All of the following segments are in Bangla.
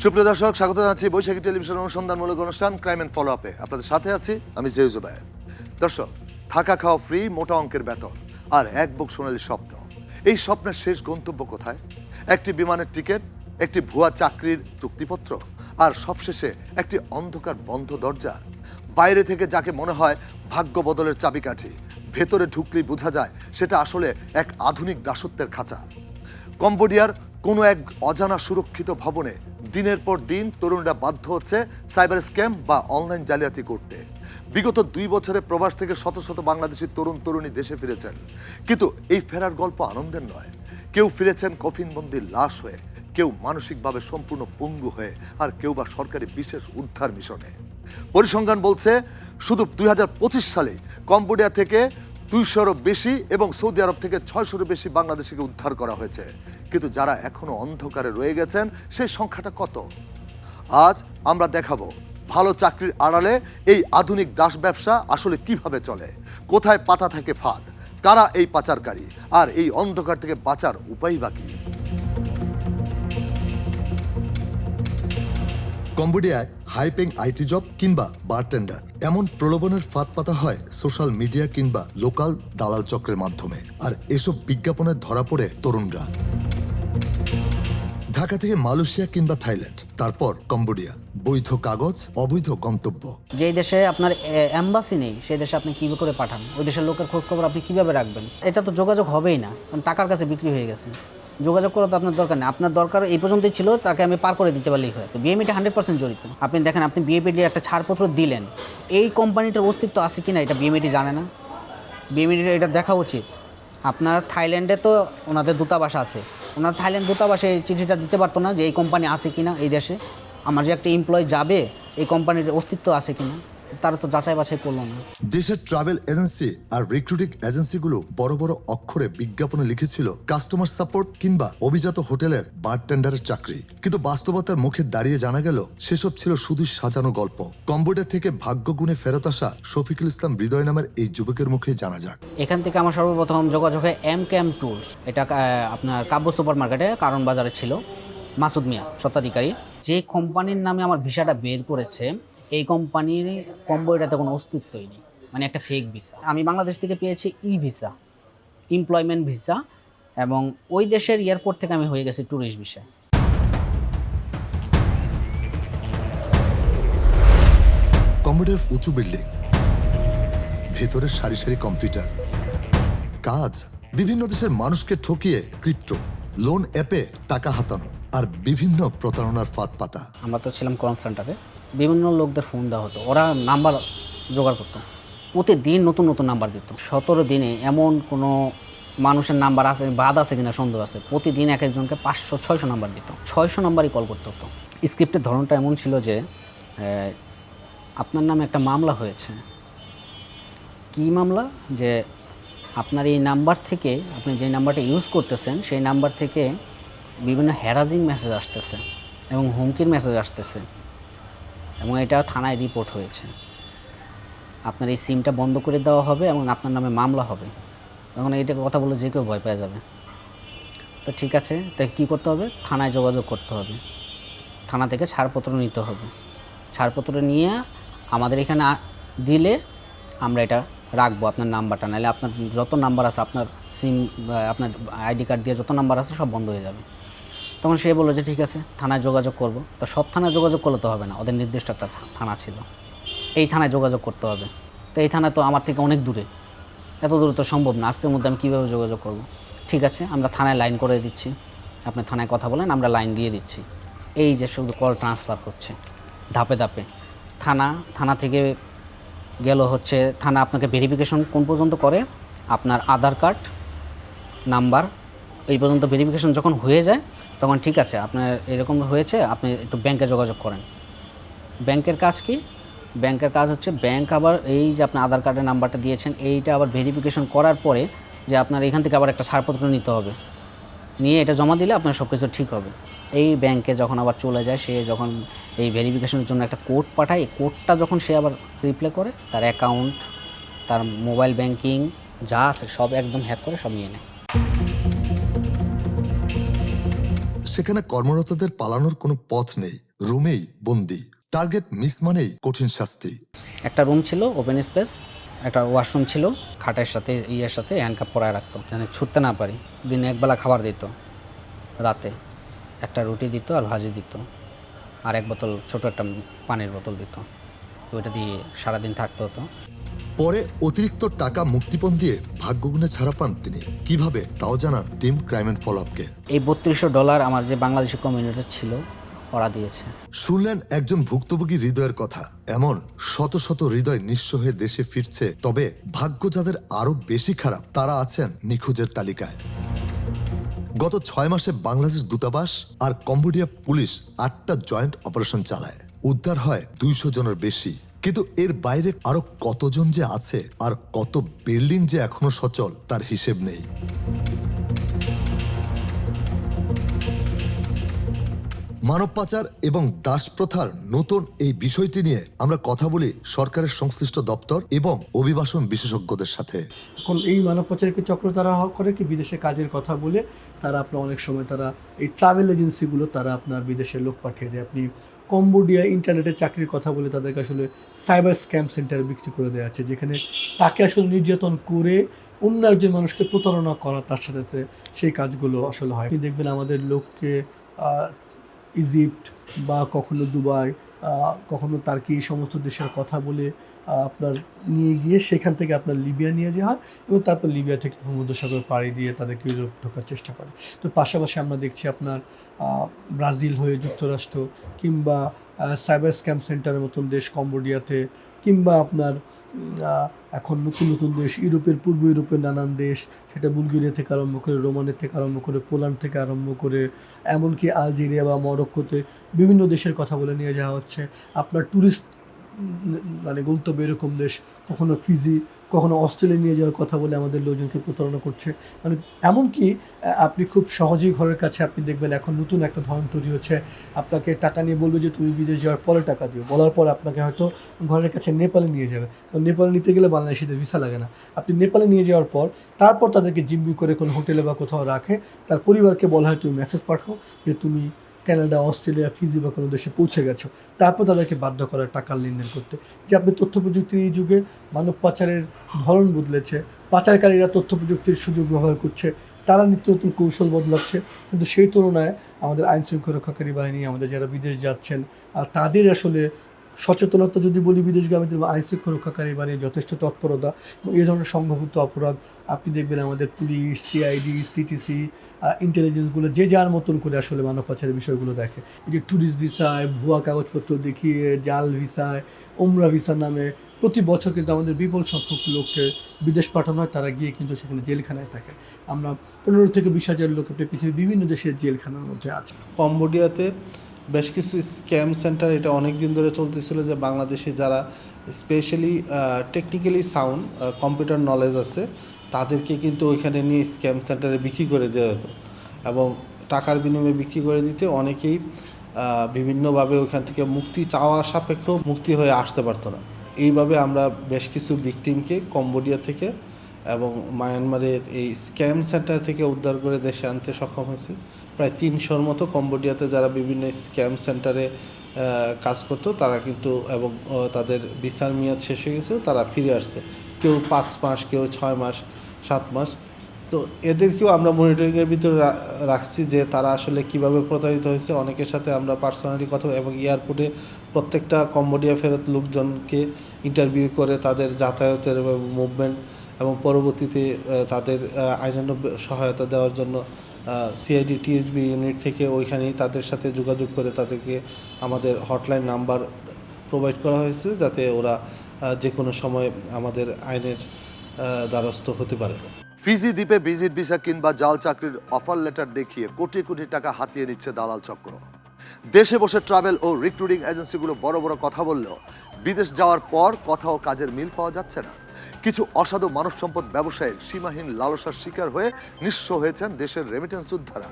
সুপ্রিয় দর্শক, স্বাগত জানাচ্ছি বৈশাখী টেলিভিশন অনুসন্ধানমূলক অনুষ্ঠান ক্রাইম অ্যান্ড ফলো আপে। আপনাদের সাথে আছি আমি জেউজুবায়ের। দর্শক, থাকা খাওয়া ফ্রি, মোটা অঙ্কের বেতন আর এক বুক সোনালী স্বপ্ন। এই স্বপ্নের শেষ গন্তব্য কোথায়? একটি বিমানের টিকিট, একটি ভুয়া চাকরির চুক্তিপত্র, আর সবশেষে একটি অন্ধকার বন্ধ দরজা। বাইরে থেকে যাকে মনে হয় ভাগ্য বদলের চাবিকাঠি, ভেতরে ঢুকলেই বোঝা যায় সেটা আসলে এক আধুনিক দাসত্বের খাঁচা। কম্বোডিয়ার কোনো এক অজানা সুরক্ষিত ভবনে দিনের পর দিন তরুণরা বাধ্য হচ্ছে সাইবার স্ক্যাম বা অনলাইন জালিয়াতি করতে। বিগত 2 বছরে প্রবাস থেকে শত শত বাংলাদেশি তরুণ তরুণী দেশে ফিরেছেন, কিন্তু এই ফেরার গল্প আনন্দের নয়। কেউ ফিরেছেন কফিনবন্দি লাশ হয়ে, কেউ মানসিকভাবে সম্পূর্ণ পঙ্গু হয়ে, আর কেউ বা সরকারি বিশেষ উদ্ধার মিশনে। পরিসংখ্যান বলছে শুধু 2025 সালে কম্বোডিয়া থেকে 200-এরও বেশি এবং সৌদি আরব থেকে 600-এরও বেশি বাংলাদেশিকে উদ্ধার করা হয়েছে। কিন্তু যারা এখনো অন্ধকারে রয়ে গেছেন, সেই সংখ্যাটা কত? আজ আমরা দেখাবো ভালো চাকরির আড়ালে এই আধুনিক দাস ব্যবসা আসলে কিভাবে চলে, কোথায় পাতা থাকে ফাঁদ, কারা এই পাচারকারী, আর এই অন্ধকার থেকে বাঁচার উপায় বাকি। কম্বোডিয়ায় হাইপেং আইটি জব কিংবা বারটেন্ডার এমন প্রলোভনের ফাঁদ পাতা হয় সোশ্যাল মিডিয়া কিংবা লোকাল দালাল চক্রের মাধ্যমে, আর এসব বিজ্ঞাপনে ধরা পড়ে তরুণরা। ঢাকা থেকে মালয়েশিয়া কিংবা থাইল্যান্ড, তারপর কম্বোডিয়া। বৈধ কাগজ, অবৈধ গন্তব্য। যে দেশে আপনার এম্বাসি নেই, সেই দেশে আপনি কী করে পাঠান? ওই দেশের লোকের খোঁজ খবর আপনি কীভাবে রাখবেন? এটা তো যোগাযোগ হবেই না, কারণ টাকার কাছে বিক্রি হয়ে গেছে। যোগাযোগ করা তো আপনার দরকার নেই, আপনার দরকার এই পর্যন্তই ছিল, তাকে আমি পার করে দিতে পারলেই হয়। তো বিএমইটা 100% জড়িত। আপনি দেখেন, আপনি বিএমইটি একটা ছাড়পত্র দিলেন, এই কোম্পানিটার অস্তিত্ব আছে কিনা এটা বিএমইটি জানে না। বিএমইটি এটা দেখা উচিত। আপনার থাইল্যান্ডে তো ওনাদের দূতাবাস আছে, ওনার থাইল্যান্ড দূতাবাসে এই চিঠিটা দিতে পারতো না যে এই কোম্পানি আছে কিনা এই দেশে, আমার যে একটা এমপ্লয় যাবে এই কোম্পানির অস্তিত্ব আছে কিনা, তারা তো যাচাই বাছাই করলো না। দেশের ট্রাভেল এজেন্সি আর রিক্রুটিং এজেন্সিগুলো বড় বড় অক্ষরে বিজ্ঞাপনে লিখেছিল কাস্টমার সাপোর্ট কিংবা অভিজাত হোটেলের বারটেন্ডারের চাকরি, কিন্তু বাস্তবতার মুখে দাঁড়িয়ে জানা গেল সেসব ছিল শুধু সাজানো গল্প। কম্বোডিয়া থেকে ভাগ্যগুণে ফেরত আসা শফিকুল ইসলাম হৃদয় নামের এই যুবকের মুখে জানা যাক। এখান থেকে আমার সর্বপ্রথম যোগাযোগ হয় এমকেএম টুলস, এটা আপনার কাব্য সুপার মার্কেটে কারণ বাজারে ছিল। মাসুদ মিয়া স্বত্বাধিকারী, যে কোম্পানির নামে আমার ভিসাটা বের করেছে, এই কোম্পানির কম্বোডিয়াতে কোনো অস্তিত্বই নেই, মানে একটা ফেক ভিসা। আমি বাংলাদেশ থেকে পেয়েছি ই ভিসা, এমপ্লয়মেন্ট ভিসা, এবং ওই দেশের এয়ারপোর্ট থেকে আমি হয়ে গেছি ট্যুরিস্ট ভিসা। কম্বোডিয়ার উঁচু বিল্ডিং, ভেতরে সারি সারি কম্পিউটার, কাজ বিভিন্ন দেশের মানুষকে ঠকিয়ে ক্রিপ্টো, লোন অ্যাপে টাকা হাতানো, আর বিভিন্ন প্রতারণার ফাঁদ পাতা। আমরা তো ছিলাম কল সেন্টারে, বিভিন্ন লোকদের ফোন দেওয়া হতো, ওরা নাম্বার জোগাড় করতো, প্রতিদিন নতুন নতুন নাম্বার দিত। 17 দিনে এমন কোনো মানুষের নাম্বার আছে বাদ আছে কিনা সন্দেহ আছে। প্রতিদিন এক একজনকে 500-600 নাম্বার দিত, 600 নাম্বারই কল করতে হতো। স্ক্রিপ্টের ধরনটা এমন ছিল যে আপনার নামে একটা মামলা হয়েছে। কি মামলা? যে আপনার এই নাম্বার থেকে, আপনি যে নাম্বারটা ইউজ করতেছেন সেই নাম্বার থেকে বিভিন্ন হ্যারাসিং মেসেজ আসতেছে এবং হুমকির মেসেজ আসতেছে, এবং এটা থানায় রিপোর্ট হয়েছে। আপনার এই সিমটা বন্ধ করে দেওয়া হবে এবং আপনার নামে মামলা হবে। তখন এইটা কথা বলে যে কেউ ভয় পেয়ে যাবে। তো ঠিক আছে, তাই কী করতে হবে? থানায় যোগাযোগ করতে হবে, থানা থেকে ছাড়পত্র নিতে হবে। ছাড়পত্র নিয়ে আমাদের এখানে দিলে আমরা এটা রাখবো, আপনার নাম্বারটা। নাহলে আপনার যত নাম্বার আছে, আপনার সিম, আপনার আইডি কার্ড দিয়ে যত নাম্বার আছে সব বন্ধ হয়ে যাবে। তখন সে বললো যে ঠিক আছে, থানায় যোগাযোগ করব। তো সব থানায় যোগাযোগ করলে তো হবে না, ওদের নির্দিষ্ট একটা থানা ছিল, এই থানায় যোগাযোগ করতে হবে। তো এই থানা তো আমার থেকে অনেক দূরে, এত দূরে তো সম্ভব না, আজকের মধ্যে আমি কীভাবে যোগাযোগ করব? ঠিক আছে, আমরা থানায় লাইন করে দিচ্ছি, আপনি থানায় কথা বলেন, আমরা লাইন দিয়ে দিচ্ছি। এই যে শুধু কল ট্রান্সফার করছে ধাপে ধাপে। থানা থেকে গেল হচ্ছে, থানা আপনাকে ভেরিফিকেশন কোন পর্যন্ত করে? আপনার আধার কার্ড নাম্বার এই পর্যন্ত ভেরিফিকেশন যখন হয়ে যায়, তখন ঠিক আছে, আপনার এরকম হয়েছে, আপনি একটু ব্যাংকে যোগাযোগ করেন। ব্যাংকের কাজ কি? ব্যাংকের কাজ হচ্ছে, ব্যাংক আবার এই যে আপনার আধার কার্ডের নাম্বারটা দিয়েছেন, এইটা আবার ভেরিফিকেশন করার পরে যে আপনার এখান থেকে আবার একটা ছাড়পত্র নিতে হবে, নিয়ে এটা জমা দিলে আপনার সব কিছু ঠিক হবে। এই ব্যাংকে যখন আবার চলে যায়, সে যখন এই ভেরিফিকেশনের জন্য একটা কোড পাঠায়, এই কোডটা যখন সে আবার রিপ্লে করে, তার অ্যাকাউন্ট, তার মোবাইল ব্যাংকিং যা আছে সব একদম হ্যাক করে সব নিয়ে নেয়। সেখানে কর্মরতদের পালানোর কোনো পথ নেই, রুমেই বন্দি। টার্গেট মিস মানেই কঠিন শাস্তি। একটা রুম ছিল, ওপেন স্পেস, একটা ওয়াশরুম ছিল, খাটের সাথে ইয়ের সাথে হ্যান্ডকাপ পরায় রাখতো যেন ছুটতে না পারি। দিনে একবেলা খাবার দিত, রাতে একটা রুটি দিত আর ভাজি দিত, আর এক বোতল ছোট একটা পানির বোতল দিত। তো এটা দিয়ে সারাদিন থাকতে হতো। পরে অতিরিক্ত টাকা মুক্তিপণ দিয়ে ভাগ্যগুণে ছাড়া পান তিনি। কিভাবে তাও জানান টিম ক্রাইম অ্যান্ড ফলো আপকে। এই $3200 আমার যে বাংলাদেশি কমিউনিটি ছিল ওরা দিয়েছে। শুনলেন একজন ভুক্তভোগী হৃদয়ের কথা। এমন শত শত হৃদয় নিঃস্ব হয়ে দেশে ফিরছে। তবে ভাগ্য যাদের আরো বেশি খারাপ তারা আছেন নিখোঁজের তালিকায়। গত 6 মাসে বাংলাদেশ দূতাবাস আর কম্বোডিয়া পুলিশ 8টা জয়েন্ট অপারেশন চালায়। উদ্ধার হয় 200 জনের বেশি। কিন্তু এর বাইরে আরো কতজন যে আছে আর কত বিল্ডিং যে এখনো সচল তার হিসেব নেই। মানব পাচার এবং দাস প্রথার নতুন এই বিষয়টি নিয়ে আমরা কথা বলি সরকারের সংশ্লিষ্ট দপ্তর এবং অভিবাসন বিশেষজ্ঞদের সাথে। এখন এই মানব পাচারকে চক্র তারা করে কি বিদেশে কাজের কথা বলে তারা আপনার অনেক সময় তারা এই ট্রাভেল এজেন্সিগুলো তারা আপনার বিদেশে লোক পাঠিয়ে দেয়। আপনি কম্বোডিয়া ইন্টারনেটে চাকরির কথা বলে তাদেরকে আসলে সাইবার স্ক্যাম সেন্টারে বিক্রি করে দেওয়া আছে, যেখানে তাকে আসলে নির্যাতন করে অন্য একজন মানুষকে প্রতারণা করা, তার সাথে সেই কাজগুলো আসলে হয়। আপনি দেখবেন আমাদের লোককে ইজিপ্ট বা কখনো দুবাই, কখনো টার্কি, এই সমস্ত দেশের কথা বলে আপনার নিয়ে গিয়ে সেখান থেকে আপনার লিবিয়া নিয়ে যাওয়া হয় এবং তারপর লিবিয়া থেকে ভূমধ্যসাগর পাড়ি দিয়ে তাদেরকে ইউরোপ ঢোকার চেষ্টা করে। তো পাশাপাশি আমরা দেখছি আপনার ব্রাজিল হয়ে যুক্তরাষ্ট্র কিংবা সাইবার স্ক্যাম সেন্টারের মতন দেশ কম্বোডিয়াতে, কিংবা আপনার এখন নতুন নতুন দেশ ইউরোপের, পূর্ব ইউরোপের নানান দেশ, সেটা বুলগেরিয়া থেকে আরম্ভ করে, রোমানের থেকে আরম্ভ করে, পোল্যান্ড থেকে আরম্ভ করে, এমনকি আলজেরিয়া বা মরক্কোতে বিভিন্ন দেশের কথা বলে নিয়ে যাওয়া হচ্ছে। আপনার ট্যুরিস্ট মানে গন্তব্য এরকম দেশ, কখনো ফিজি, কখনো অস্ট্রেলিয়া নিয়ে যাওয়ার কথা বলে আমাদের লোকজনকে প্রতারণা করছে। মানে এমনকি আপনি খুব সহজেই ঘরের কাছে আপনি দেখবেন এখন নতুন একটা ধরন তৈরি হচ্ছে, আপনাকে টাকা নিয়ে বলবে যে তুমি বিদেশ যাওয়ার পরে টাকা দিও, বলার পর আপনাকে হয়তো ঘরের কাছে নেপালে নিয়ে যাবে। কারণ নেপালে নিতে গেলে বাংলাদেশিদের ভিসা লাগে না। আপনি নেপালে নিয়ে যাওয়ার পর তারপর তাদেরকে জিম্মি করে কোনো হোটেলে বা কোথাও রাখে, তার পরিবারকে বলা হয় তুমি মেসেজ পাঠাও যে তুমি কানাডা, অস্ট্রেলিয়া, ফিজি বা কোনো দেশে পৌঁছে গেছো। তারপর তাদেরকে বাধ্য করে টাকার লেনদেন করতে। যে আপনি তথ্য প্রযুক্তির এই যুগে মানব পাচারের ধরন বদলেছে, পাচারকারীরা তথ্য প্রযুক্তির সুযোগ ব্যবহার করছে, তারা নিত্য নতুন কৌশল বদলাচ্ছে। কিন্তু সেই তুলনায় আমাদের আইন শৃঙ্খলা রক্ষাকারী বাহিনী, আমাদের যারা বিদেশ যাচ্ছেন, আর তাদের আসলে সচেতনতা যদি বলি, বিদেশগামীদের আইন শৃঙ্খলা রক্ষাকারী বাহিনীর যথেষ্ট তৎপরতা এবং এই ধরনের সংঘবদ্ধ অপরাধ আপনি দেখবেন আমাদের পুলিশ, সিআইডি, সিটিসি, ইন্টেলিজেন্সগুলো যে যার মতন করে আসলে মানব পাচারের বিষয়গুলো দেখে। এই যে ট্যুরিস্ট ভিসায়, ভুয়া কাগজপত্র দেখিয়ে, জাল ভিসায়, ওমরা ভিসার নামে প্রতি বছর কিন্তু আমাদের বিপুল সংখ্যক লোককে বিদেশ পাঠানো হয়, তারা গিয়ে কিন্তু সেখানে জেলখানায় থাকে। আমরা 15 থেকে 20 হাজার লোক আপনি পৃথিবীর বিভিন্ন দেশের জেলখানার মধ্যে আছে। কম্বোডিয়াতে বেশ কিছু স্ক্যাম সেন্টার, এটা অনেক দিন ধরে চলতেছিল, যে বাংলাদেশি যারা specially technically sound, computer knowledge আছে, তাদেরকে কিন্তু ওইখানে নিয়ে স্ক্যাম সেন্টারে বিক্রি করে দেওয়া হতো এবং টাকার বিনিময়ে বিক্রি করে দিতে অনেকেই বিভিন্নভাবে ওইখান থেকে মুক্তি চাওয়া সাপেক্ষেও মুক্তি হয়ে আসতে পারতো না। এইভাবে আমরা বেশ কিছু ভিকটিমকে কম্বোডিয়া থেকে এবং মায়ানমারের এই স্ক্যাম সেন্টার থেকে উদ্ধার করে দেশে আনতে সক্ষম হয়েছে। প্রায় 300-র মতো কম্বোডিয়াতে যারা বিভিন্ন স্ক্যাম সেন্টারে কাজ করতো তারা কিন্তু, এবং তাদের ভিসার মেয়াদ শেষ হয়ে গেছে, তারা ফিরে আসছে। কেউ 5 মাস, কেউ 6 মাস, 7 মাস। তো এদেরকেও আমরা মনিটরিংয়ের ভিতরে রাখছি যে তারা আসলে কিভাবে প্রতারিত হয়েছে। অনেকের সাথে আমরা পার্সোনালি কথা, এবং এয়ারপোর্টে প্রত্যেকটা কম্বোডিয়া ফেরত লোকজনকে ইন্টারভিউ করে তাদের যাতায়াতের মুভমেন্ট এবং পরবর্তীতে তাদের আইনানুগ সহায়তা দেওয়ার জন্য সিআইডি টিএসবি ইউনিট থেকে ওইখানেই তাদের সাথে যোগাযোগ করে তাদেরকে আমাদের হটলাইন নাম্বার প্রোভাইড করা হয়েছে, যাতে ওরা যে কোনো সময় আমাদের আইনের দ্বারস্থ হতে পারে। ফিজি দ্বীপে ভিজিট ভিসা কিংবা জাল চাকরির অফার লেটার দেখিয়ে কোটি কোটি টাকা হাতিয়ে নিচ্ছে দালাল চক্র। দেশে বসে ট্রাভেল ও রিক্রুটিং এজেন্সিগুলো বড় বড় কথা বললেও বিদেশ যাওয়ার পর কথা ও কাজের মিল পাওয়া যাচ্ছে না। কিছু অসাধু মানব সম্পদ ব্যবসায়ীর সীমাহীন লালসার শিকার হয়ে নিঃস্ব হয়েছেন দেশের রেমিটেন্স যোদ্ধারা।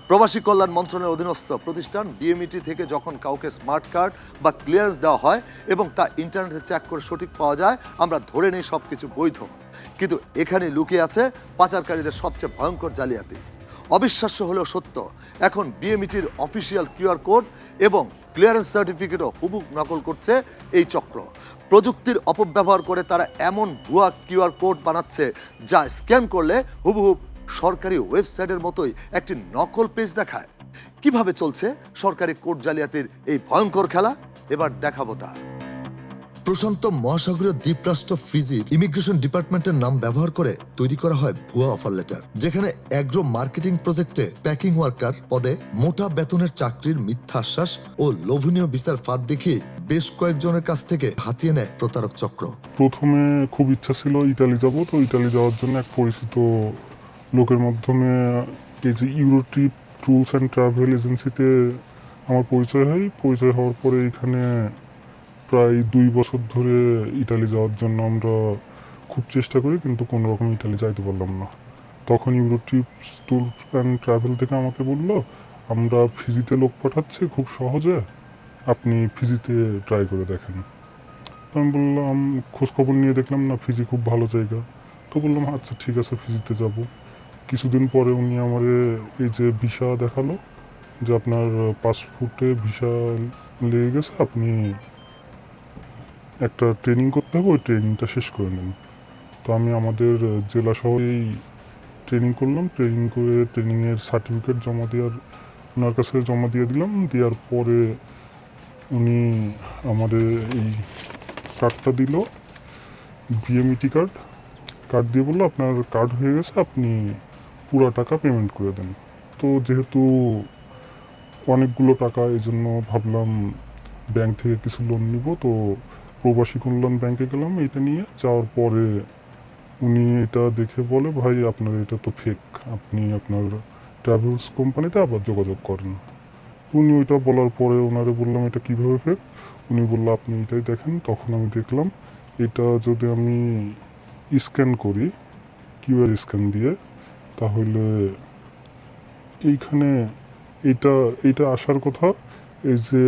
প্রবাসী কল্যাণ মন্ত্রণালয়ের অধীনস্থ প্রতিষ্ঠান বিএমইটি থেকে যখন কাউকে স্মার্ট কার্ড বা ক্লিয়ারেন্স দেওয়া হয় এবং তা ইন্টারনেটে চেক করে সঠিক পাওয়া যায়, আমরা ধরে নেই সব কিছু বৈধ। কিন্তু এখানে লুকিয়ে আছে পাচারকারীদের সবচেয়ে ভয়ঙ্কর জালিয়াতি। অবিশ্বাস্য হলেও সত্য, এখন বিএমইটির অফিসিয়াল কিউআর কোড এবং ক্লিয়ারেন্স সার্টিফিকেটও হুবহু নকল করছে এই চক্র। প্রযুক্তির অপব্যবহার করে তারা এমন ভুয়া কিউআর কোড বানাচ্ছে যা স্ক্যান করলে হুবহু সরকারি ওয়েবসাইটের মতোই একটি নকল পেজ দেখায়। কিভাবে চলছে সরকারি কোড জালিয়াতির এই ভয়ঙ্কর খেলা, এবার দেখাবো তা। প্রশান্ত মহাসাগরীয় দ্বীপরাষ্ট্র ফিজির ইমিগ্রেশন ডিপার্টমেন্টের নাম ব্যবহার করে তৈরি করা হয় ভুয়া অফার লেটার, যেখানে অ্যাগ্রো মার্কেটিং প্রজেক্টে প্যাকিং ওয়ার্কার পদে মোটা বেতনের চাকরির মিথ্যা আশ্বাস ও লোভনীয় ভিসার ফাঁদ দেখিয়ে বেশ কয়েকজনের কাছ থেকে হাতিয়ে নেয় প্রতারক চক্র। প্রথমে খুব ইচ্ছা ছিল ইতালি যাব, তো ইতালি যাওয়ার জন্য এক পরিচিত লোকের মাধ্যমে এই যে ইউরোট্রিপ ট্যুরস অ্যান্ড ট্রাভেল এজেন্সিতে আমার পরিচয় হয়। পরিচয় হওয়ার পরে এখানে প্রায় 2 বছর ধরে ইতালি যাওয়ার জন্য আমরা খুব চেষ্টা করি, কিন্তু কোনো রকম ইতালি যাইতে পারলাম না। তখন ইউরোট্রিপ ট্যুর অ্যান্ড ট্রাভেল থেকে আমাকে বললো, আমরা ফিজিতে লোক পাঠাচ্ছি খুব সহজে, আপনি ফিজিতে ট্রাই করে দেখেন। তো আমি বললাম, খোঁজখবর নিয়ে দেখলাম না ফিজি খুব ভালো জায়গা। তো বললাম আচ্ছা ঠিক আছে ফিজিতে যাব। কিছুদিন পরে উনি আমার এই যে ভিসা দেখালো যে আপনার পাসপোর্টে ভিসা লেগে গেছে, আপনি একটা ট্রেনিং করতে হবে, ওই ট্রেনিংটা শেষ করে নেন। তো আমি আমাদের জেলা শহরেই ট্রেনিং করলাম। ট্রেনিং করে ট্রেনিংয়ের সার্টিফিকেট ওনার কাছে জমা দিয়ে দিলাম। দেওয়ার পরে উনি আমাদের এই কার্ডটা দিল, বিএমইটি কার্ড দিয়ে বললো আপনার কার্ড হয়ে গেছে, আপনি পুরো টাকা পেমেন্ট করে দেন। তো যেহেতু অনেকগুলো টাকা, এই জন্য ভাবলাম ব্যাংক থেকে কিছু লোন নিব। তো প্রবাসী কল্যাণ ব্যাংকে গেলাম এটা নিয়ে। যাওয়ার পরে উনি এটা দেখে বলে, ভাই আপনার এটা তো ফেক, আপনি আপনার ট্রাভেলস কোম্পানিতে আবার যোগাযোগ করেন। উনি ওইটা বলার পরে ওনারে বললাম এটা কীভাবে ফেক। উনি বললো আপনি এটাই দেখেন। তখন আমি দেখলাম এটা যদি আমি স্ক্যান করি কিউআর স্ক্যান দিয়ে, তাহলে এইখানে এইটা আসার কথা এই যে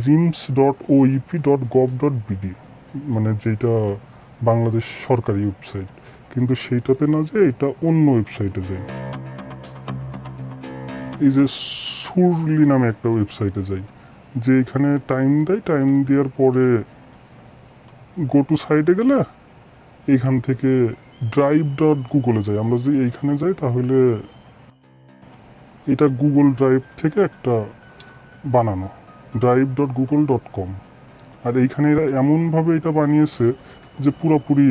rims.oep.gov.bd, মানে যেটা বাংলাদেশ সরকারি ওয়েবসাইট, কিন্তু সেইটাতে না যে এটা অন্য ওয়েবসাইটে যাই। এই যে সুরলি নামে একটা ওয়েবসাইটে যাই, যে এখানে টাইম দেয়, টাইম দেওয়ার পরে গো টু সাইটে গেলে এইখান থেকে drive.google-এ যাই। আমরা যদি এইখানে যাই তাহলে এটা গুগল ড্রাইভ থেকে একটা বানানো drive.google.com। আর এইখানে এরা এমনভাবে এটা বানিয়েছে যে পুরোপুরি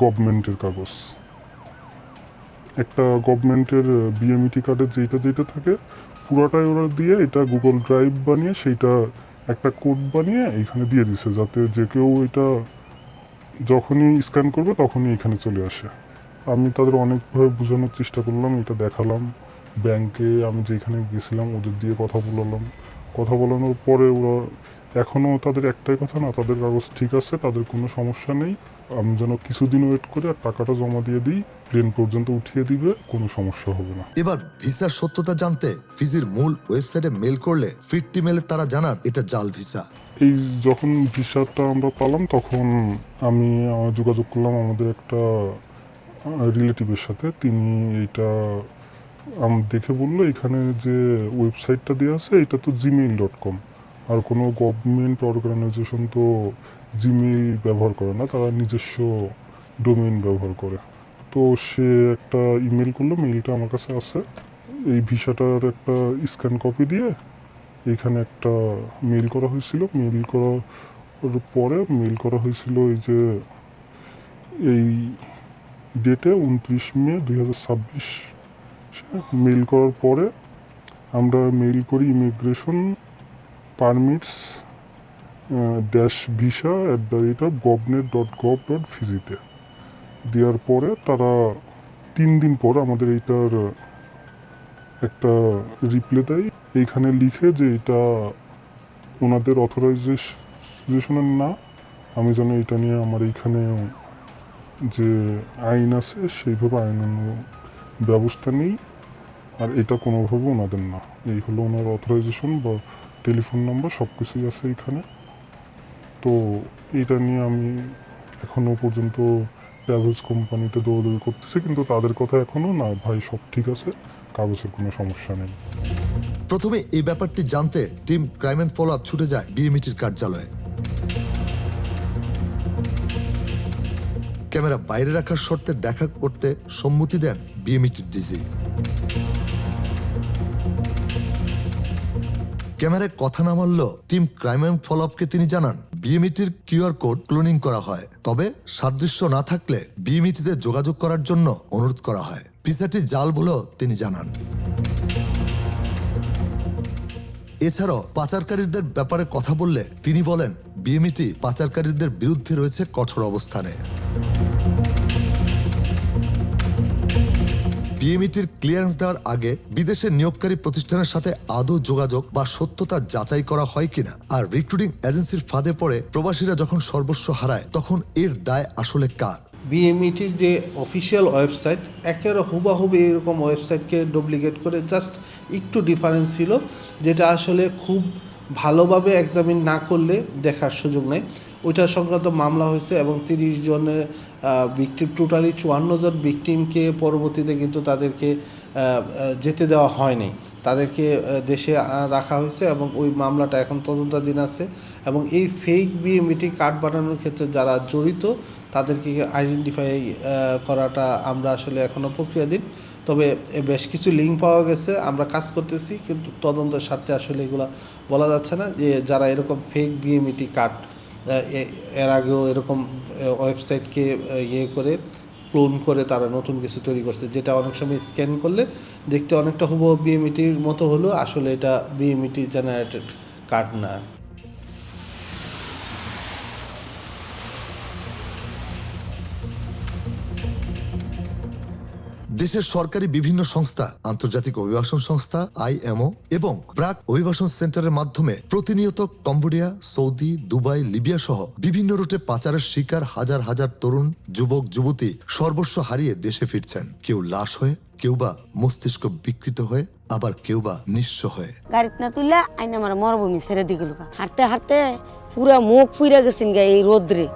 গভর্নমেন্টের কাগজ, একটা গভর্নমেন্টের বিএমইটি কার্ডের যেটা থাকে পুরোটাই ওরা দিয়ে এটা গুগল ড্রাইভ বানিয়ে সেইটা একটা কোড বানিয়ে এইখানে দিয়ে দিছে, যাতে যে কেউ এটা যখনই স্ক্যান করবে তখনই এখানে চলে আসে। আমি তাদের অনেকভাবে বোঝানোর চেষ্টা করলাম, এটা দেখালাম ব্যাংকে, আমি যেখানে গেছিলাম ওদের দিয়ে কথা বলানোর পরে ওরা এখনও তাদের একটাই কথা, না তাদের কাগজ ঠিক আছে, তাদের কোনো সমস্যা নেই, আমি যেন কিছুদিন ওয়েট করে আর টাকাটা জমা দিয়ে দিই, প্লেন পর্যন্ত উঠিয়ে দিবে, কোনো সমস্যা হবে না। এবার ভিসার সত্যতা জানতে ফিজির মূল ওয়েবসাইটে মেল করলে ফিরতি মেলে তারা জানান এটা জাল ভিসা। এই যখন ভিসাটা আমরা পেলাম তখন আমি যোগাযোগ করলাম আমাদের একটা রিলেটিভের সাথে। তিনি এটা দেখে বললো এখানে যে ওয়েবসাইটটা দেওয়া আছে এটা তো gmail.com, আর কোনো গভর্নমেন্ট অর্গানাইজেশন তো জিমেইল ব্যবহার করে না, তারা নিজস্ব ডোমেইন ব্যবহার করে। তো সে একটা ইমেল করলো, মেইলটা আমার কাছে আছে, এই ভিসাটার একটা স্ক্যান কপি দিয়ে এইখানে একটা মেইল করা হয়েছিল। মেইল করার পরে মেইল করা হয়েছিল এই যে এই ডেটে 29 মে 2026। মেইল করার পরে আমরা মেইল করি ইমিগ্রেশন পারমিটস visa@govnet.gov.fiji-তে। দেওয়ার পরে তারা 3 দিন পর আমাদের এইটার একটা রিপ্লাই দেয়, এইখানে লিখে যে এটা ওনাদের অথরাইজেশনের না, আমি যেন এটা নিয়ে আমার এইখানে যে আইন আছে সেইভাবে আইন ব্যবস্থা নেই, আর এটা কোনোভাবে ওনাদের না। এই হলো ওনার অথরাইজেশন বা টেলিফোন নাম্বার সব কিছুই আছে এইখানে। তো এইটা নিয়ে আমি এখনও পর্যন্ত ট্রাভেলস কোম্পানিতে দৌড়দৌড়ি করতেছি, কিন্তু তাদের কথা এখনও না, ভাই সব ঠিক আছে, কাগজের কোনো সমস্যা নেই। প্রথমে এই ব্যাপারটি জানতে team crime and follow up ছুটে যায় বিএমইটির কার্যালয়ে। ক্যামেরা বাইরে রাখার শর্তে দেখা করতে সম্মতি দেন বিএমইটির ডিজি। ক্যামেরায় কথা না মানলেও টিম ক্রাইম অ্যান্ড ফলো আপকে তিনি জানান বিএমইটির কিউআর কোড ক্লোনিং করা হয়, তবে সাদৃশ্য না থাকলে বিএমইটিতে যোগাযোগ করার জন্য অনুরোধ করা হয়। পিসাটি জাল বলেও তিনি জানান। এছাড়াও পাচারকারীদের ব্যাপারে কথা বললে তিনি বলেন বিএমইটি পাচারকারীদের বিরুদ্ধে রয়েছে কঠোর অবস্থানে। বিএমইটির ক্লিয়ারেন্স দেওয়ার আগে বিদেশের নিয়োগকারী প্রতিষ্ঠানের সাথে আদৌ যোগাযোগ বা সত্যতা যাচাই করা হয় কিনা, আর রিক্রুটিং এজেন্সির ফাঁদে পড়ে প্রবাসীরা যখন সর্বস্ব হারায় তখন এর দায় আসলে কার? বিএমইটির যে অফিসিয়াল ওয়েবসাইট একেবারে হুবাহুবি এরকম ওয়েবসাইটকে ডুপ্লিকেট করে জাস্ট একটু ডিফারেন্স ছিল, যেটা আসলে খুব ভালোভাবে এক্সামিন না করলে দেখার সুযোগ নেই। ওইটা সংক্রান্ত মামলা হয়েছে এবং 30 জনের ভিকটিম, টোটালি 54 জন ভিকটিমকে পরবর্তীতে কিন্তু তাদেরকে যেতে দেওয়া হয়নি, তাদেরকে দেশে রাখা হয়েছে এবং ওই মামলাটা এখন তদন্তাধীন আছে। এবং এই ফেক বিএমইটি কার্ড বানানোর ক্ষেত্রে যারা জড়িত তাদেরকে আইডেন্টিফাই করাটা আমরা আসলে এখনও প্রক্রিয়াধীন। তবে বেশ কিছু লিঙ্ক পাওয়া গেছে, আমরা কাজ করতেছি, কিন্তু তদন্তের স্বার্থে আসলে এগুলো বলা যাচ্ছে না যে যারা এরকম ফেক বিএমইটি কার্ড এর আগেও এরকম ওয়েবসাইটকে করে ক্লোন করে তারা নতুন কিছু তৈরি করছে, যেটা অনেক সময় স্ক্যান করলে দেখতে অনেকটা হুবহু বিএমইটির মতো হলো, আসলে এটা বিএমইটি জেনারেটেড কার্ড না। দেশের সরকারি বিভিন্ন সংস্থা, আন্তর্জাতিক অভিবাসন সংস্থা IMO এবং প্রাক অভিবাসন সেন্টারের মাধ্যমে প্রতিনিয়ত কম্বোডিয়া, সৌদি, দুবাই, লিবিয়া সহ বিভিন্ন রুটে পাচারের শিকার হাজার হাজার তরুণ, যুবক, যুবতী সর্বস্ব হারিয়ে দেশে ফিরছেন, কেউ লাশ হয়ে, কেউ বা মস্তিষ্ক বিকৃত হয়ে, আবার কেউ বা নিঃস্ব হয়ে। গাড়িতে না তুললে আইন আমার মরভূমি ছেড়ে দিয়ে গেল। হাঁটতে হাঁটতে পুরা মুখ ফুইরা গেছেন গা এই রোদ্রে।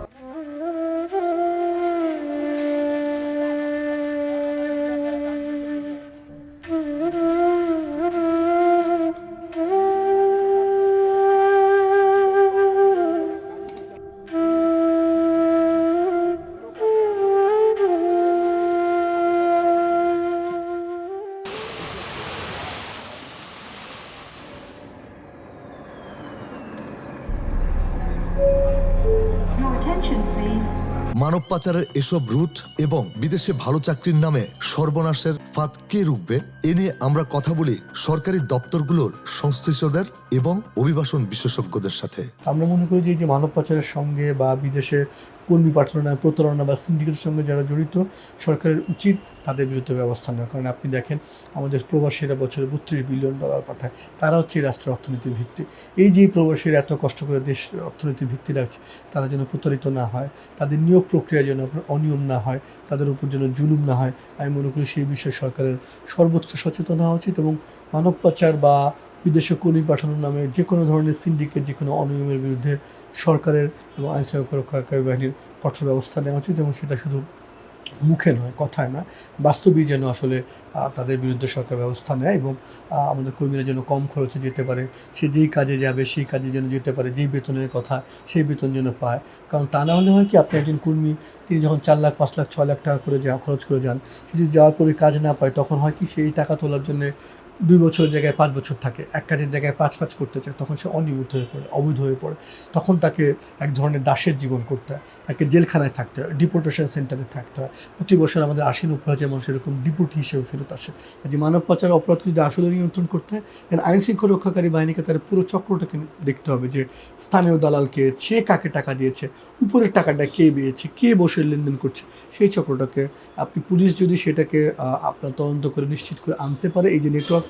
মানব পাচারের এসব রুট এবং বিদেশে ভালো চাকরির নামে সর্বনাশের ফাঁদ কে রুখবে, এ নিয়ে আমরা কথা বলি সরকারি দপ্তরগুলোর সংশ্লিষ্টদের এবং অভিবাসন বিশেষজ্ঞদের সাথে। আমরা মনে করি যে মানব পাচারের সঙ্গে বা বিদেশে কর্মী পাঠানো, প্রতারণা বা সিন্ডিকেটের সঙ্গে যারা জড়িত, সরকারের উচিত তাদের বিরুদ্ধে ব্যবস্থা নেওয়া। কারণ আপনি দেখেন আমাদের প্রবাসীরা বছরে $32 বিলিয়ন পাঠায়, তারা হচ্ছে রাষ্ট্রের অর্থনীতির ভিত্তি। এই যে প্রবাসীরা এত কষ্ট করে দেশ অর্থনীতির ভিত্তি রাখছে, তারা যেন প্রতারিত না হয়, তাদের নিয়োগ প্রক্রিয়া যেন অনিয়ম না হয়, তাদের উপর যেন জুলুম না হয়, আমি মনে করি সেই বিষয়ে সরকারের সর্বোচ্চ সচেতন হওয়া উচিত। এবং মানব পাচার বা বিদেশে কর্মী পাঠানোর নামে যে কোনো ধরনের সিন্ডিকেট, যে কোনো অনিয়মের বিরুদ্ধে সরকারের এবং আইনশৃঙ্খলা রক্ষাকারী বাহিনীর কঠোর ব্যবস্থা নেওয়া উচিত। এবং সেটা শুধু মুখে নয়, কথায় নয়, বাস্তবেই যেন আসলে তাদের বিরুদ্ধে সরকার ব্যবস্থা নেয় এবং আমাদের কর্মীরা যেন কম খরচে যেতে পারে, সে যেই কাজে যাবে সেই কাজে যেন যেতে পারে, যেই বেতনের কথা সেই বেতন যেন পায়। কারণ তা না হলে হয় কি, আপনি একজন কর্মী, তিনি যখন 4 লাখ, 5 লাখ, 6 লাখ টাকা করে খরচ করে যান, সে যদি যাওয়ার পরে কাজ না পায়, তখন হয় কি, সেই টাকা তোলার জন্য 2 বছরের জায়গায় 5 বছর থাকে, এক কাজের জায়গায় 5 করতে চায়, তখন সে অনিয়মিত হয়ে পড়ে, অবৈধ হয়ে পড়ে। তখন তাকে এক ধরনের দাসের জীবন করতে হয়, তাকে জেলখানায় থাকতে হয়, ডিপোর্টেশন সেন্টারে থাকতে হয়। প্রতি বছর আমাদের 80-90 মানুষ এরকম ডিপোর্টি হিসেবে ফেরত আসে। যে মানব পাচার অপরাধ যদি আসলে নিয়ন্ত্রণ করতে হয়, আইন শৃঙ্খলা রক্ষাকারী বাহিনীকে তার পুরো চক্রটাকে দেখতে হবে, যে স্থানীয় দালালকে, সে কাকে টাকা দিয়েছে, উপরের টাকাটা কে পেয়েছে, কে বসে লেনদেন করছে, সেই চক্রটাকে আপনি পুলিশ যদি সেটাকে আপনার তদন্ত করে নিশ্চিত করে আনতে পারে, এই যে নেটওয়ার্কটা,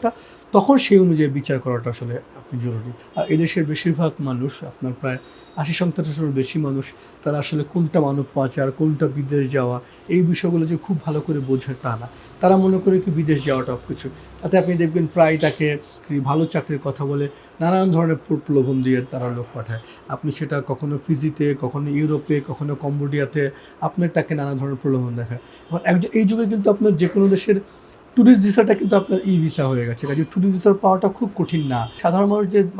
তখন সেই অনুযায়ী বিচার করাটা আসলে আপনি জরুরি। আর এদেশের বেশিরভাগ মানুষ, আপনার প্রায় 80-70% বেশি মানুষ, তারা আসলে কোনটা মানব পাচার, কোনটা বিদেশ যাওয়া, এই বিষয়গুলো যে খুব ভালো করে বোঝে তা না। তারা মনে করে কি বিদেশ যাওয়াটা কিছু। তাতে আপনি দেখবেন প্রায় তাকে ভালো চাকরির কথা বলে নানান ধরনের প্রলোভন দিয়ে তারা লোক পাঠায়। আপনি সেটা কখনো ফিজিতে, কখনো ইউরোপে, কখনো কম্বোডিয়াতে আপনার তাকে নানা ধরনের প্রলোভন দেখায়। এখন এই যুগে কিন্তু আপনার যে কোনো দেশের ট্যুরিস্ট ভিসাটা কিন্তু আপনার ই ভিসা হয়ে গেছে, কাজে ট্যুরিস্ট ভিসা পাওয়াটা খুব কঠিন না। সাধারণ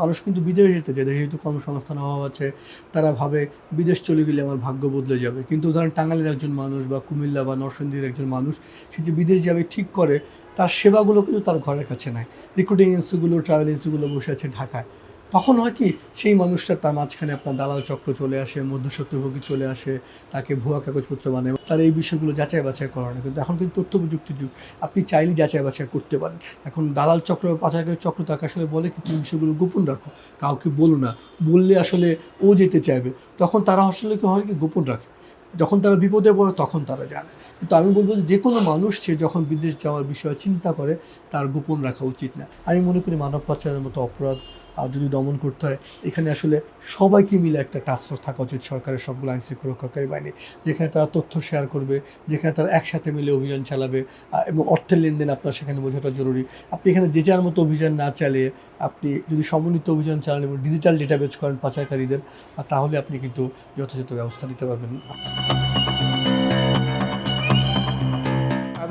মানুষ কিন্তু বিদেশে যেতে চায়, যেহেতু কর্মসংস্থান অভাব আছে, তারা ভাবে বিদেশ চলে গেলে আমার ভাগ্য বদলে যাবে। কিন্তু ধরেন টাঙ্গাইলের একজন মানুষ বা কুমিল্লা বা নরসিংদীর একজন মানুষ, সে যে বিদেশ যাবে ঠিক করে, তার সেবাগুলো কিন্তু তার ঘরের কাছে নাই। রিক্রুটিং এজেন্সিগুলো, ট্রাভেল এজেন্সিগুলো বসে আছে ঢাকায়। তখন হয় কি, সেই মানুষটা তার মাঝখানে আপনার দালাল চক্র চলে আসে, মধ্যস্বত্বভোগী চলে আসে, তাকে ভুয়া কাগজপত্র বানায়, তার এই বিষয়গুলো যাচাই বাছাই করা না। কিন্তু এখন কিন্তু তথ্য প্রযুক্তির যুগ, আপনি চাইলেই যাচাই বাছাই করতে পারেন। এখন দালাল চক্র, পাচারকারী চক্র তাকে আসলে বলে কি, তুমি বিষয়গুলো গোপন রাখো, কাউকে বলো না, বললে আসলে ও যেতে চাইবে। তখন তারা আসলে কি হয় কি, গোপন রাখে। যখন তারা বিপদে পড়ে তখন তারা জানে। কিন্তু আমি বলবো যে কোনো মানুষ সে যখন বিদেশ যাওয়ার বিষয়ে চিন্তা করে, তার গোপন রাখা উচিত না। আমি মনে করি মানব পাচারের মতো অপরাধ যদি দমন করতে হয়, এখানে আসলে সবাইকে মিলে একটা টাস্ক ফোর্স থাকা উচিত, সরকারের সবগুলো আইন শৃঙ্খলা রক্ষাকারী বাহিনী, যেখানে তারা তথ্য শেয়ার করবে, যেখানে তারা একসাথে মিলে অভিযান চালাবে। এবং অর্থের লেনদেন আপনার সেখানে বোঝাটা জরুরি। আপনি এখানে যে যার মতো অভিযান না চালিয়ে আপনি যদি সমন্বিত অভিযান চালান এবং ডিজিটাল ডেটাবেজ করেন পাচারকারীদের, তাহলে আপনি কিন্তু যথাযথ ব্যবস্থা নিতে পারবেন।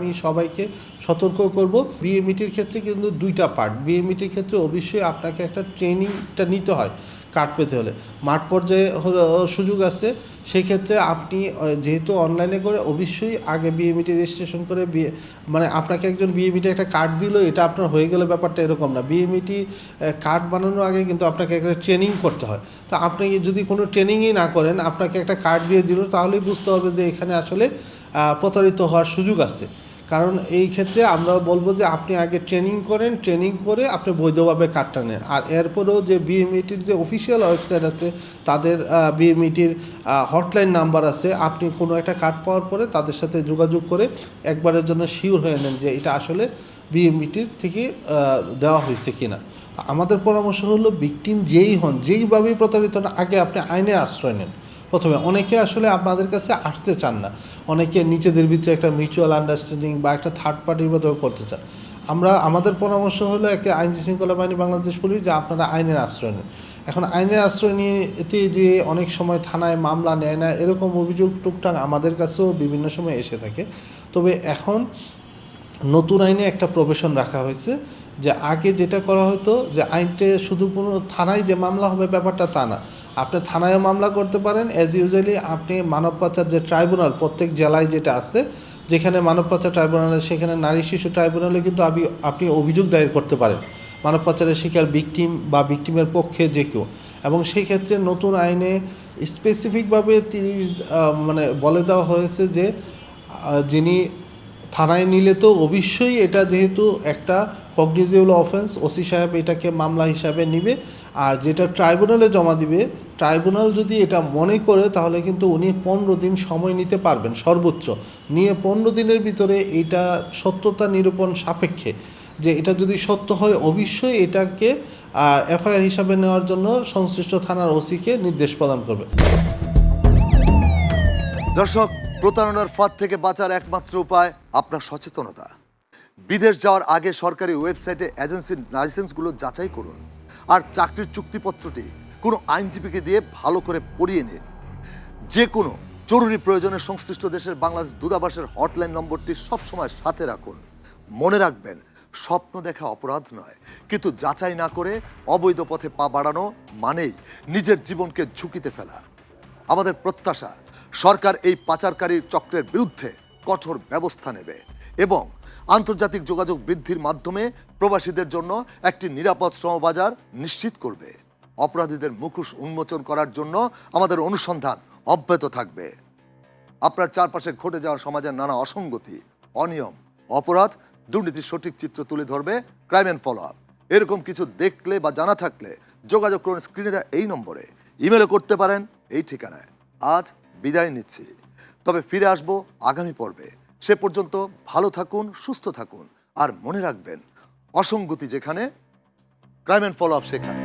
আমি সবাইকে সতর্ক করব, বিএমইটির ক্ষেত্রে কিন্তু দুইটা পার্ট। বিএমইটির ক্ষেত্রে অবশ্যই আপনাকে একটা ট্রেনিংটা নিতে হয় কার্ড পেতে হলে। মাঠ পর্যায়ে সুযোগ আছে, সেই ক্ষেত্রে আপনি যেহেতু অনলাইনে করে অবশ্যই আগে বিএমইটি রেজিস্ট্রেশন করে মানে আপনাকে একজন বিএমইটি একটা কার্ড দিল, এটা আপনার হয়ে গেলে ব্যাপারটা এরকম না। বিএমইটি কার্ড বানানোর আগে কিন্তু আপনাকে একটা ট্রেনিং করতে হয়। তো আপনি যদি কোনো ট্রেনিংই না করেন, আপনাকে একটা কার্ড দিয়ে দিল, তাহলেই বুঝতে হবে যে এখানে আসলে প্রতারিত হওয়ার সুযোগ আছে। কারণ এই ক্ষেত্রে আমরা বলবো যে আপনি আগে ট্রেনিং করেন, ট্রেনিং করে আপনি বৈধভাবে কার্ডটা নেন। আর এরপরেও যে বিএমইটির যে অফিসিয়াল ওয়েবসাইট আছে, তাদের বিএমইটির হটলাইন নাম্বার আছে, আপনি কোনো একটা কার্ড পাওয়ার পরে তাদের সাথে যোগাযোগ করে একবারের জন্য শিওর হয়ে নেন যে এটা আসলে বিএমইটির থেকে দেওয়া হয়েছে কিনা। আমাদের পরামর্শ হলো, ভিকটিম যেই হন, যেইভাবেই প্রতারিত হন, আগে আপনি আইনের আশ্রয় নেন। প্রথমে অনেকে আসলে আপনাদের কাছে আসতে চান না, অনেকে নিজেদের ভিতরে একটা মিউচুয়াল আন্ডারস্ট্যান্ডিং বা একটা থার্ড পার্টির মতো করতে চান। আমাদের পরামর্শ হলো একটা আইন শৃঙ্খলা বাহিনী বাংলাদেশ পুলিশ, যে আপনারা আইনের আশ্রয় নেন। এখন আইনের আশ্রয় নিয়ে এতে যে অনেক সময় থানায় মামলা নেয় না, এরকম অভিযোগ টুকটাক আমাদের কাছেও বিভিন্ন সময় এসে থাকে। তবে এখন নতুন আইনে একটা প্রভিশন রাখা হয়েছে, যে আগে যেটা করা হতো যে আইনতে শুধু কোনো থানায় যে মামলা হবে ব্যাপারটা তা না, আপনি থানায়ও মামলা করতে পারেন। অ্যাজ ইউজুয়ালি আপনি মানব পাচার যে ট্রাইব্যুনাল প্রত্যেক জেলায় যেটা আছে, যেখানে মানব পাচার ট্রাইব্যুনাল আছে, সেখানে নারী শিশু ট্রাইব্যুনালে কিন্তু আপনি অভিযোগ দায়ের করতে পারেন, মানব পাচারের শিকার ভিকটিম বা ভিকটিমের পক্ষে যে কেউ। এবং সেই ক্ষেত্রে নতুন আইনে স্পেসিফিকভাবে মানে বলে দেওয়া হয়েছে যে যিনি থানায় নিলে তো অবশ্যই এটা যেহেতু একটা কগনিজেবল অফেন্স, ওসি সাহেব এটাকে মামলা হিসাবে নিবে। আর যেটা ট্রাইব্যুনালে জমা দিবে, ট্রাইব্যুনাল যদি এটা মনে করে, তাহলে কিন্তু উনি 15 দিন সময় নিতে পারবেন সর্বোচ্চ, নিয়ে 15 দিনের ভিতরে এটা সত্যতা নিরূপণ সাপেক্ষে, যে এটা যদি সত্য হয়, অবশ্যই এটাকে এফআইআর হিসাবে নেওয়ার জন্য সংশ্লিষ্ট থানার ওসিকে নির্দেশ প্রদান করবে। দর্শক, প্রতারণার ফাঁদ থেকে বাঁচার একমাত্র উপায় আপনার সচেতনতা। বিদেশ যাওয়ার আগে সরকারি ওয়েবসাইটে এজেন্সির লাইসেন্সগুলো যাচাই করুন, আর চাকরির চুক্তিপত্রটি কোনো আইনজীবীকে দিয়ে ভালো করে পড়িয়ে নিন। যে কোনো জরুরি প্রয়োজনে সংশ্লিষ্ট দেশের বাংলাদেশ দূতাবাসের হটলাইন নম্বরটি সবসময় সাথে রাখুন। মনে রাখবেন, স্বপ্ন দেখা অপরাধ নয়, কিন্তু যাচাই না করে অবৈধ পথে পা বাড়ানো মানেই নিজের জীবনকে ঝুঁকিতে ফেলা। আমাদের প্রত্যাশা, সরকার এই পাচারকারীর চক্রের বিরুদ্ধে কঠোর ব্যবস্থা নেবে এবং আন্তর্জাতিক যোগাযোগ বৃদ্ধির মাধ্যমে প্রবাসীদের জন্য একটি নিরাপদ শ্রমবাজার নিশ্চিত করবে। অপরাধীদের মুখোশ উন্মোচন করার জন্য আমাদের অনুসন্ধান অব্যাহত থাকবে। আপনার চারপাশে ঘটে যাওয়া সমাজের নানা অসঙ্গতি, অনিয়ম, অপরাধ, দুর্নীতির সঠিক চিত্র তুলে ধরবে ক্রাইম অ্যান্ড ফলো আপ। এরকম কিছু দেখলে বা জানা থাকলে যোগাযোগ করুন স্ক্রিনে দেওয়া এই নম্বরে, ইমেলও করতে পারেন এই ঠিকানায়। আজ বিদায় নিচ্ছি, তবে ফিরে আসবো আগামী পর্বে। সে পর্যন্ত ভালো থাকুন, সুস্থ থাকুন, আর মনে রাখবেন, অসঙ্গতি যেখানে, ক্রাইম অ্যান্ড ফলো আপ সেখানে।